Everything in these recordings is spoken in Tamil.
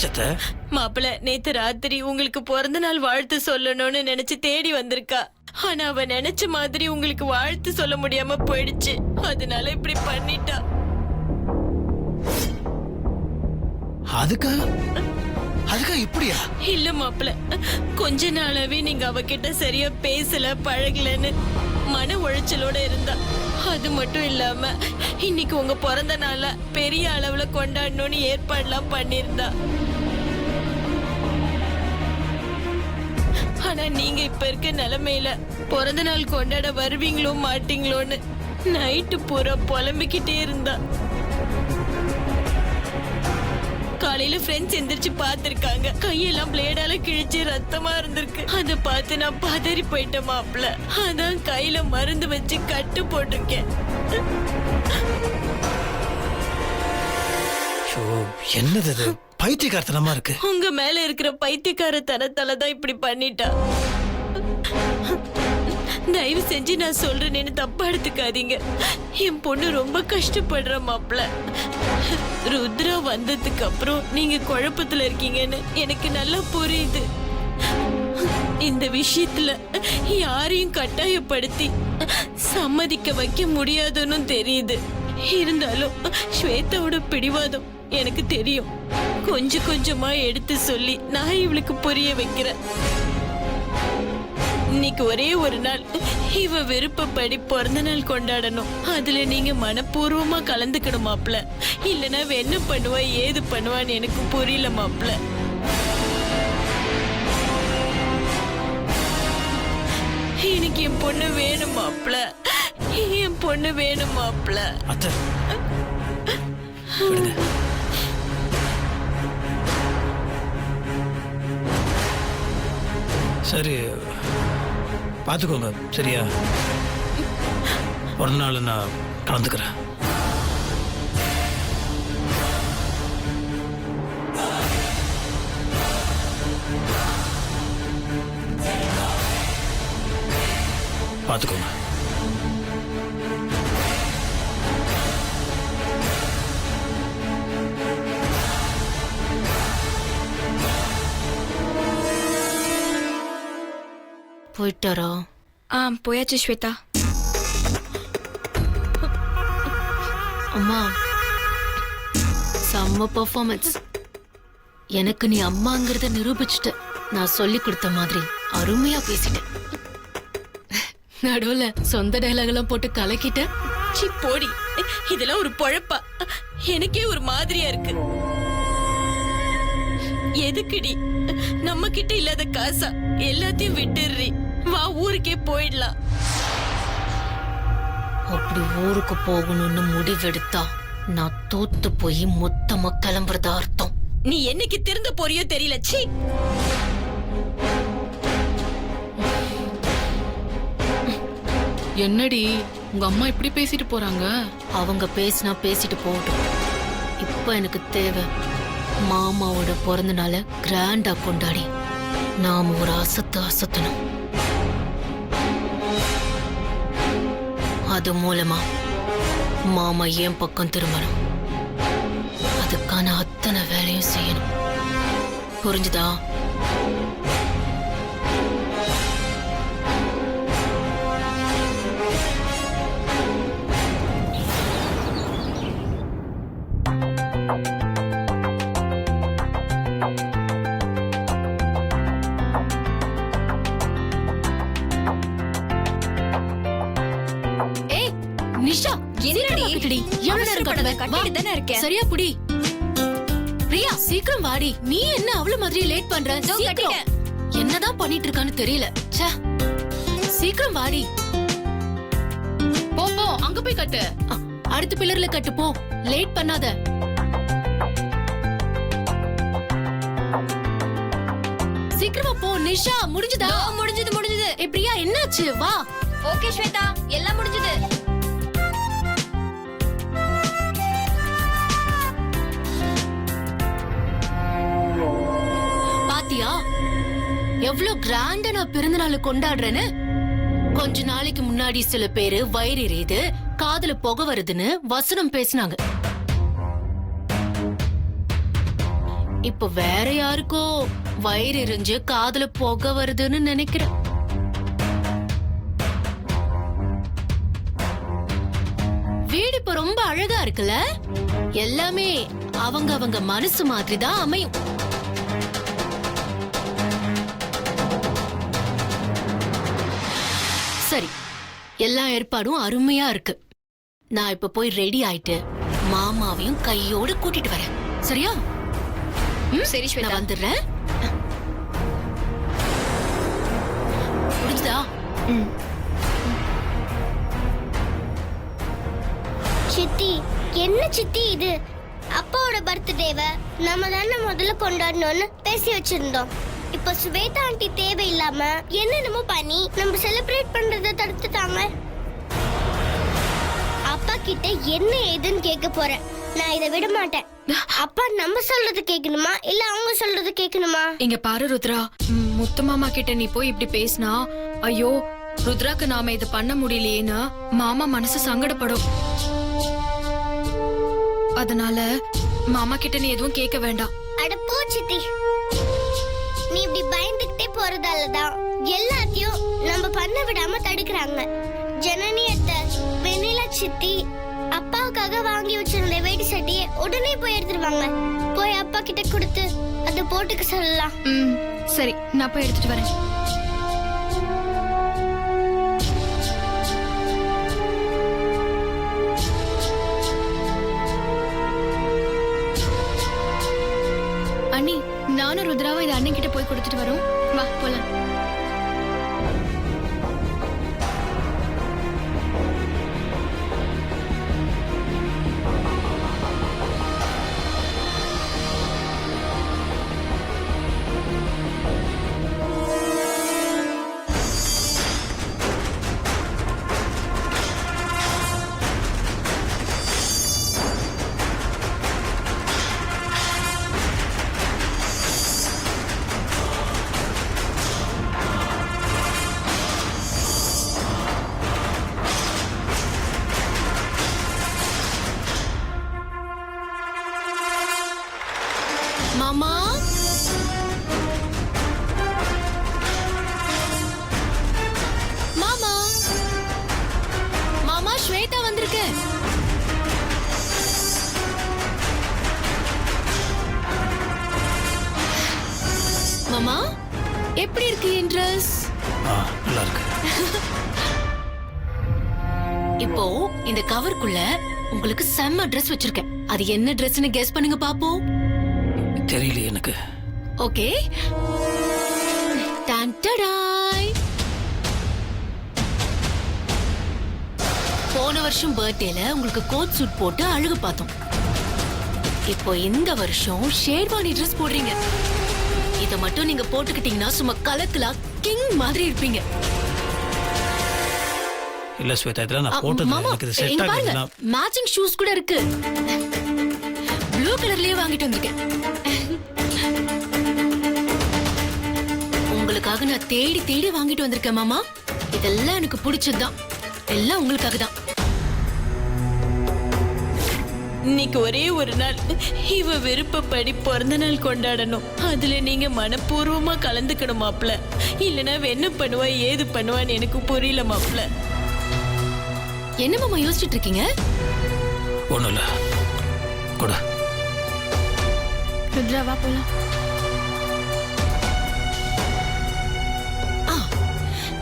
என்னாச்சத்த? மாப்பிள்ள நேத்து ராத்திரி உங்களுக்கு பிறந்த நாள் வாழ்த்து சொல்லணும்னு நினைச்சு தேடி வந்திருக்கா. ஆனா அவ நினைச்ச மாதிரி உங்களுக்கு வாழ்த்து சொல்ல முடியாம போயிடுச்சு. அதனால இப்படி பண்ணிட்டா. அதுக்கா இப்படியா? இல்ல மாப்பிள்ள, கொஞ்ச நாளாவே நீங்க அவகிட்ட சரியா பேசல பழகலன்னு மன உளைச்சலோட இருந்தா. அது மட்டும் இல்லாம இன்னைக்கு உங்க பிறந்த நாள பெரிய அளவுல கொண்டாடணும்னு ஏற்பாடுலாம் பண்ணிருந்தா. ஆனா நீங்க இப்ப இருக்க நிலைமையில பிறந்த நாள் கொண்டாட வருவீங்களோ மாட்டீங்களோன்னு நைட்டு பூரா புலம்பிக்கிட்டே இருந்தா. காலையில ஃப்ரெண்ட்ஸ் எந்திரிச்சு பாத்திருக்காங்க. கையெல்லாம் பிளேடால கிழிச்சு ரத்தமா இருந்திருக்கு. அத பார்த்து நான் பதறி போயிட்டேன் மாப்பிள்ள. அதான் கையில மருந்து வச்சு கட்டு போட்டிருக்கேன். என்னது இது? பைத்தியக்காரத்தனமா இருக்கு. உங்க மேல இருக்கிற பைத்தியக்காரத்தனத்தாலதான் இப்படி பண்ணிட்டா. தயவு செஞ்சு நான் சொல்றேன்னு தப்பா எடுத்துக்காதீங்க. என் பொண்ணு ரொம்ப கஷ்டப்படுற மாப்பிள்ள. ருத்ரா வந்ததுக்கு அப்புறம் நீங்க குழப்பத்துல இருக்கீங்கன்னு எனக்கு நல்லா புரியுது. இந்த விஷயத்துல யாரையும் கட்டாயப்படுத்தி சம்மதிக்க வைக்க முடியாதுன்னு தெரியுது. இருந்தாலும் ஸ்வேதாவோட பிடிவாதம் எனக்கு தெரியும். கொஞ்சம் கொஞ்சமா எடுத்து சொல்லி நான் இவளுக்கு புரிய வைக்கிறேன். இன்னைக்கு ஒரே ஒரு நாள் இவ விருப்பப்படி பிறந்த நாள் கொண்டாடணும். அதுல நீங்க மனப்பூர்வமா கலந்துக்கணும் மாப்பிள்ள. இல்லனா என்ன பண்ணுவா ஏது பண்ணுவான்னு எனக்கு புரியல மாப்பிள்ள. எனக்கு என் பொண்ணு வேணும் மாப்பிள்ள. என் பொண்ணு வேணும் மாப்பிள்ள. சரி பாத்துக்கோங்க, சரியா? ஒரு நாள் நான் கலந்துக்கிறேன். பாத்துக்கோங்க. போயிட்டாரா? போயாச்சு ஸ்வேதா. அம்மா செம்ம பெர்ஃபார்மன்ஸ். எனக்கு நீ அம்மாங்கிறத நிரூபிச்சுட்ட. நான் சொல்லி கொடுத்த மாதிரி அருமையா பேசிட்டேன். நடுவுல சொந்த டைலாக் எல்லாம் போட்டு கலக்கிட்ட. சி போடி, இதெல்லாம் ஒரு பொழப்பா? எனக்கே ஒரு மாதிரியா இருக்கு. எதுக்குடி நம்ம கிட்ட இல்லாத காசா? எல்லாத்தையும் விட்டுறி வா, ஊருக்கே போயிடலாம். அப்படி ஊருக்கு போகணும்னு முடிவெடுத்தா நான் தோத்து போய் மொத்தமா கிளம்புறதா அர்த்தம். நீ என்னைக்கு திருந்த போறியோ தெரியல. சி என்னடி உங்க அம்மா இப்படி பேசிட்டு போறாங்க? அவங்க பேசினா பேசிட்டு போகட்டும். இப்ப எனக்கு தேவை மாமாவோட பிறந்த நாளை கிராண்டா கொண்டாடி நாம ஒரு அசத்தணும். அது மூலமா மாமா என் பக்கம் திரும்பணும். அதுக்கான அத்தனை வேலையும் செய்யணும். புரிஞ்சுதா? நிஷா, என்னடி எவ்வளவு நேரம் கட்டிட்டு தானே இருக்கேன். சரியா புடி. பிரியா சீக்கிரம் வாடி. நீ என்ன அவ்வளவு மாதிரி லேட் பண்ற? என்னதான் பண்ணிட்டு இருக்கான்னு தெரியல. சீக்கிரம் வாடி. போ போ, அங்க போய் கட்டு. அடுத்த பில்லர்ல கட்டு போ. லேட் பண்ணாத. சீக்கிரமா போ. நிஷா முடிஞ்சதா? முடிஞ்சது. பிரியா என்னாச்சு? வா. ஓகே ஸ்வேதா, எல்லாம் முடிஞ்சது. பாத்தியா எவ்வளவு கிராண்டா நான் பிறந்த நாள் கொண்டாடுறேன்னு? கொஞ்ச நாளைக்கு முன்னாடி சில பேரு வயிறு எரியுது, காதுல புகை வருதுன்னு வசனம் பேசினாங்க. இப்ப வேற யாருக்கோ வயிறு எரிஞ்சு காதுல புகை வருதுன்னு நினைக்கிறேன். வீடு இப்ப ரொம்ப அழகா இருக்குல்ல? எல்லாமே அவங்க அவங்க மனசு மாதிரி தான் அமையும். சரி, எல்லா ஏற்பாடும் அருமையா இருக்கு. நான் இப்ப போய் ரெடி ஆயிட்டு மாமாவையும் கையோட கூட்டிட்டு வரேன். சரியா? சரி நான் ஸ்வேதா. வந்துடுறேன். புரிஞ்சுதா? சித்தி, என்ன சித்தி இது? அப்பாவோட பர்த்டேவை நம்ம தானே முதல்ல கொண்டாடணும்னு பேசி வச்சிருந்தோம். இப்போ ஸ்வேதா ஆண்டி தேவையில்லாம என்னென்னமோ பண்ணி நம்ம செலிப்ரேட் பண்றதை தடுத்துட்டாங்க. அப்பா கிட்ட என்ன ஏதுன்னு கேட்க போறேன். நான் இதை விட மாட்டேன். அப்பா நம்ம சொல்றது கேட்கணுமா இல்ல அவங்க சொல்றது கேட்கணுமா? இங்க பாரு ருத்ரா, முத்து மாமா கிட்ட நீ போய் இப்படி பேசினா, ஐயோ ருத்ராக்கு நாம இது பண்ண முடியலையேன்னு மாமா மனசு சங்கடப்படும். அதனால மாமா கிட்ட நீ எதுவும் கேட்க வேண்டாம். அட போ சித்தி, நீ இப்படி பயந்துகிட்டே போறதாலதான் எல்லாத்தையும் நம்ம பண்ண விடாம தடுக்கிறாங்க. ஜனனி அத்தை, வெண்ணிலா சித்தி அப்பாவுக்காக வாங்கி வச்சிருந்த வேட்டி சட்டியை உடனே போய் எடுத்துருவாங்க. போய் அப்பா கிட்ட கொடுத்து அதை போட்டுக்க சொல்லலாம். சரி, நான் போய் எடுத்துட்டு வரேன். அண்ணி, நானும் ருத்ராவும் இது அண்ணன் கிட்ட போய் கொடுத்துட்டு வரோம். வா போலாம். மாமா, மாமா, மாமா, ஸ்வேதா வந்திருக்கு. மாமா, எப்படி இருக்கு என் ட்ரெஸ்? நல்லா இருக்கு. இப்போ இந்த கவருக்குள்ள உங்களுக்கு செம்ம ட்ரெஸ் வச்சிருக்கேன். அது என்ன ட்ரெஸ்னு கெஸ் பண்ணுங்க பாப்போம். தெரியல எனக்கு. ஓகே, டான்டடாய். போன வருஷம் பர்த்டேல உங்களுக்கு கோட் சூட் போட்டு அழகு பார்த்தோம். இப்போ இந்த வருஷம் ஷேர்வானி ட்ரெஸ் போடுறீங்க. இத மட்டும் நீங்க போட்டுக்கிட்டீங்கன்னா சும்மா கலக்கலா கிங் மாதிரி இருப்பீங்க. இல்ல ஸ்வேதா, இதெல்லாம் நான் போட்டது மாமா, எனக்கு இது செட் இங்க பாருங்க, ஆகுதுன்னா மேட்சிங் ஷூஸ் கூட இருக்கு. ப்ளூ கலர்லயே வாங்கிட்டு வந்திருக்கேன். உங்களுக்காக நான் தேடி தேடி வாங்கிட்டு வந்திருக்கேன் மாமா. இதெல்லாம் எனக்கு பிடிச்சதுதான். எல்லாம் உங்களுக்காக தான். இன்னைக்கு ஒரே ஒரு நாள் இவ விருப்பப்படி பிறந்த நாள் கொண்டாடணும். அதுல நீங்க மனப்பூர்வமா கலந்துக்கணும் மாப்ள. இல்லனா என்ன பண்ணுவா ஏது பண்ணுவான்னு எனக்கு புரியல மாப்ள. என்ன மாமா யோசிச்சுட்டு இருக்கீங்க? ஒண்ணும் இல்ல. கொடு. ருத்ரா வா போலாம்.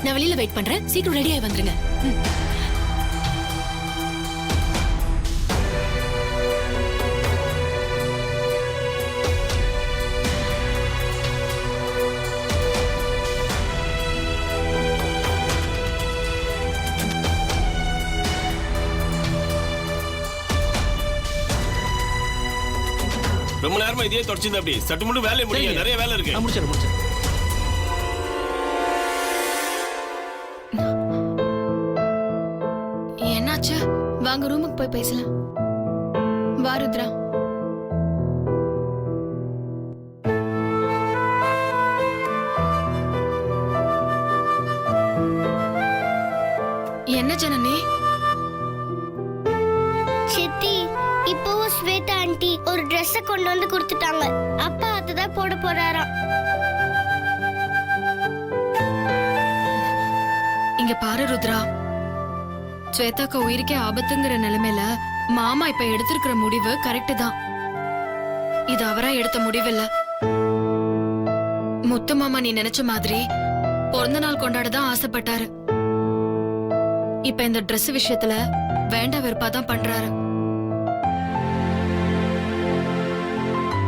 நான் வெளியில வெயிட் பண்றேன். சீக்கிரம் ரெடி ஆகி வந்துருங்க. ரொம்ப நேரமா இதே தொடச்சிருந்த அப்படி சட்டு மட்டும் வேலையை முடியும். நிறைய வேலை இருக்கு. முடிச்சிரு. என்னாச்சு? வாங்க ரூமுக்கு போய் பேசலாம். வா ருத்ரா. என்ன ஜனனி? சித்தி, இப்போவும் ஸ்வேதா ஆண்டி ஒரு ட்ரெஸ்ஸை கொண்டு வந்து கொடுத்துட்டாங்க. அப்பா போட போறாராம். இங்க பாரு ருத்ரா, ஸ்வேதாக்கு உயிருக்கே ஆபத்துங்கிற நிலைமையில மாமா இப்ப எடுத்திருக்கிற முடிவு கரெக்ட் தான். இது அவரா எடுத்த முடிவில்ல. முத்து மாமா நீ நினைச்ச மாதிரி பிறந்த நாள் கொண்டாடதான் ஆசைப்பட்டாரு. இப்ப இந்த Dress விஷயத்துல வேண்டா வெறுப்பாதான் பண்றாரு.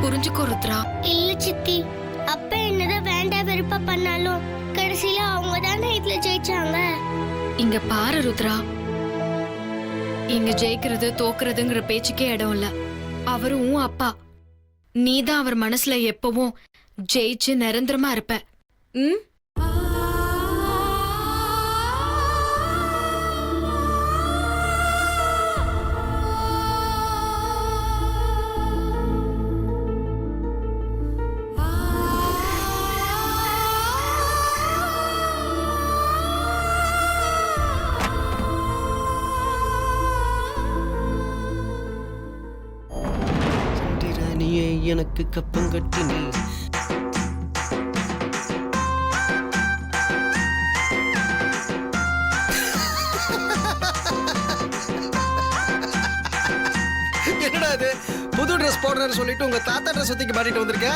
புரிஞ்சுக்கோ ருத்ரா. இல்ல சித்தி, அப்பா என்னதான் வேண்டாம் வெறுப்பா பண்ணாலும் கடைசியில அவங்க தானே இதுல ஜெயிச்சாங்க. இங்க பாரு ருத்ரா, இங்க ஜெயிக்கிறது தோக்குறதுங்கிற பேச்சுக்கே இடம் இல்ல. அவரும் உன் அப்பா, நீதான் அவர் மனசுல எப்பவும் ஜெயிச்சு நிரந்தரமா இருப்ப. ம் சண்டிராணியே எனக்கு கப்பங்கட்டி நீ என்னடா இது புது ட்ரெஸ் போடுறேன்னு சொல்லிட்டு உங்க தாத்தா ட்ரெஸ் ஒத்திக்கு மாட்டிட்டு வந்திருக்க?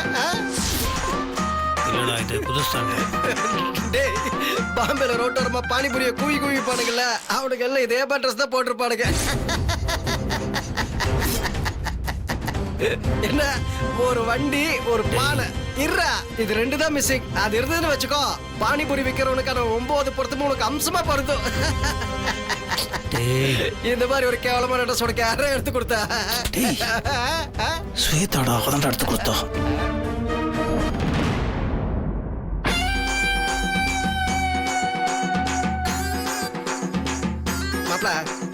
இல்லடா இது புதுசாங்க. டேய், பாம்பேல ரோட்டோரமா பானிபுரிய கூவி கூவி பானுங்கல்ல, அவனுக்கு எல்லாம் இதே ட்ரெஸ் தான் போட்டிருப்பானுங்க. என்ன ஒரு வண்டி ஒரு பானை இருறா, இது ரெண்டு தான் மிஸ்ஸிங். அது இருந்ததுன்னு வச்சுக்கோ, பானிபுரி விக்கிறவனுக்கான 9 பொருத்தமும் உனக்கு அம்சமா பொருந்தும். இந்த மாதிரி ஒரு கேவலமான ட்ரெஸ் உனக்கு யாரும் எடுத்து கொடுத்தா? ஸ்வேதாடா அவதான் எடுத்து கொடுத்தா. மாப்பிள,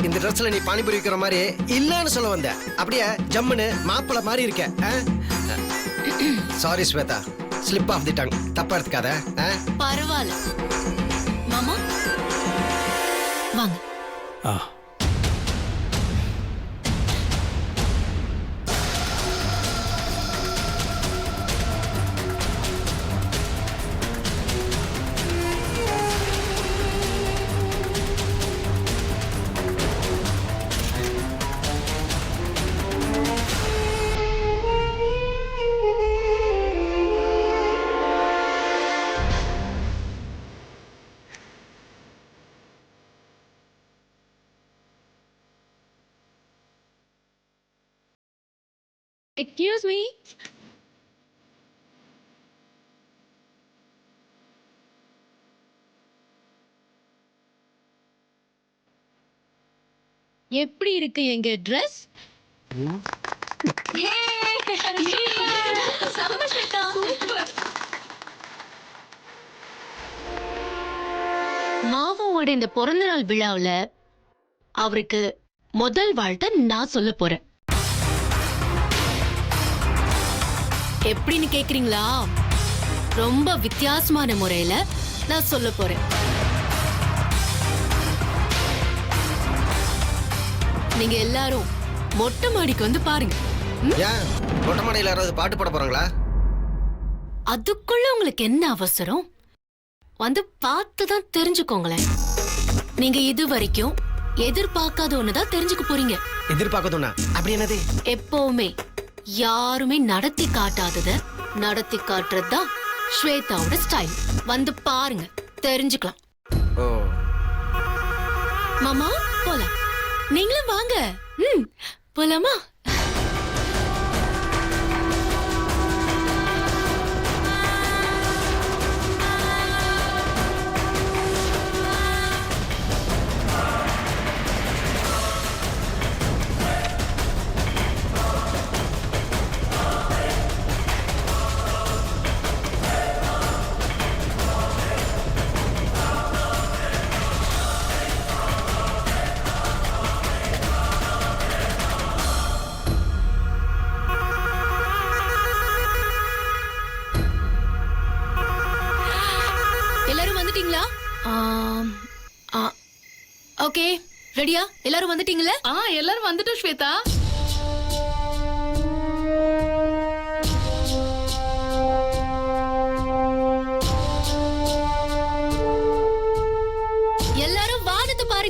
இந்த ட்ரெஸ்ல நீ பானிபுரி விக்கிற மாதிரி இல்லன்னு சொல்ல வந்த. அப்படியே ஜம்முன்னு மாப்பிள மாதிரி இருக்க. Sorry Swetha, slip of the tongue. தப்பா எடுத்துக்காத. பரவாயில்ல மாமா, வாங்க. ஆ எக்ஸ்கியூஸ் மீ. எப்படி இருக்கு எங்க ட்ரெஸ்? மாமாவோட இந்த பிறந்த நாள் விழாவுல அவருக்கு முதல் வாழ்த்தை நான் சொல்ல போறேன். எப்படின்னு கேக்குறீங்களா? ரொம்ப வித்தியாசமான முறையில நான் சொல்ல போறேன். நீங்க எல்லாரும் மொட்டை மாடிக்கு வந்து பாருங்க. ஏன் மொட்டை மாடியில யாராவது பாட்டு பாட போறாங்களா? அதுக்குள்ள உங்களுக்கு என்ன அவசரம்? வந்து பார்த்துதான் தெரிஞ்சுக்கோங்களேன். நீங்க இது வரைக்கும் எதிர்பார்க்காத ஒண்ணுதான் தெரிஞ்சுக்க போறீங்க. எதிர்பார்க்கணும்னா அப்படி என்னது? எப்பவுமே யாருமே நடத்தி காட்டாதத நடத்தி காட்டுறதுதான் ஸ்வேதாவோட ஸ்டைல். வந்து பாருங்க, தெரிஞ்சுக்கலாம். ஓ, மாமா போலாம். நீங்களும் வாங்க. போலாமா? எல்லாரும் வந்துட்டீங்களா? ஓகே, ரெடியா? எல்லாரும் வந்துட்டீங்களா? எல்லாரும் வந்துட்டோம் ஸ்வேதா.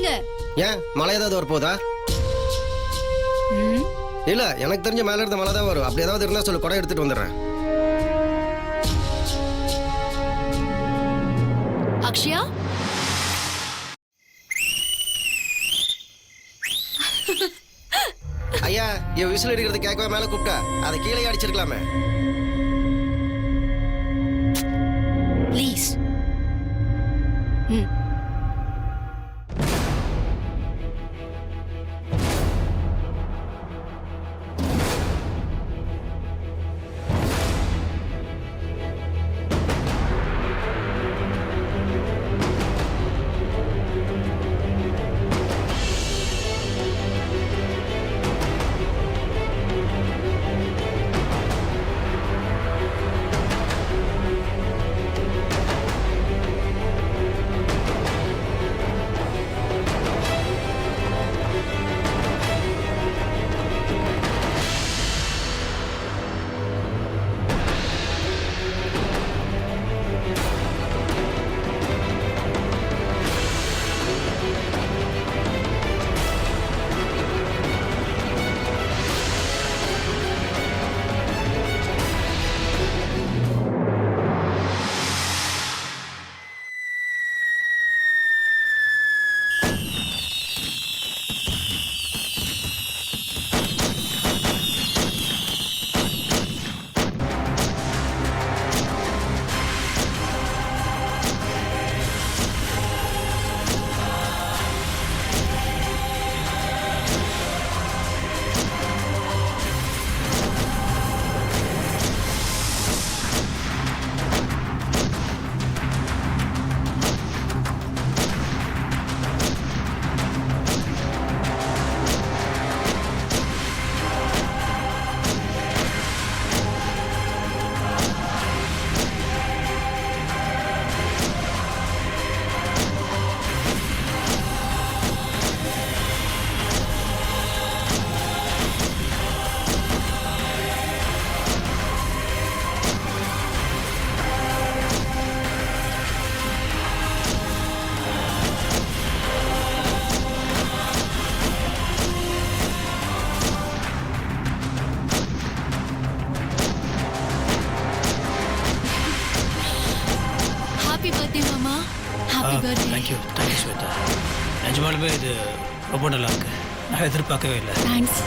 கிளம்புங்க. ஏன் மழை ஏதாவது வரப்போதா? ம், இல்ல எனக்கு தெரிஞ்ச மேல இருந்த மழை தான் வரும். அப்படி ஏதாவது இருந்தா சொல்லு, குடம் எடுத்துட்டு வந்துடுறேன். அக்ஷயா ஐயா, என் விசில் அடிக்கிறது கேட்கவே மேல கூப்பிட்டா அதை கீழே அடிச்சிருக்கலாமே. ப்ளீஸ். ம். ஹாப்பி பர்த்டே மாமா. Happy birthday. தேங்க்யூ ஸ்வேதா. நிஜமாலுமே இது ரொம்ப நல்லா இருக்கு. நான் எதிர்பார்க்கவே இல்லை. தேங்க்ஸ்.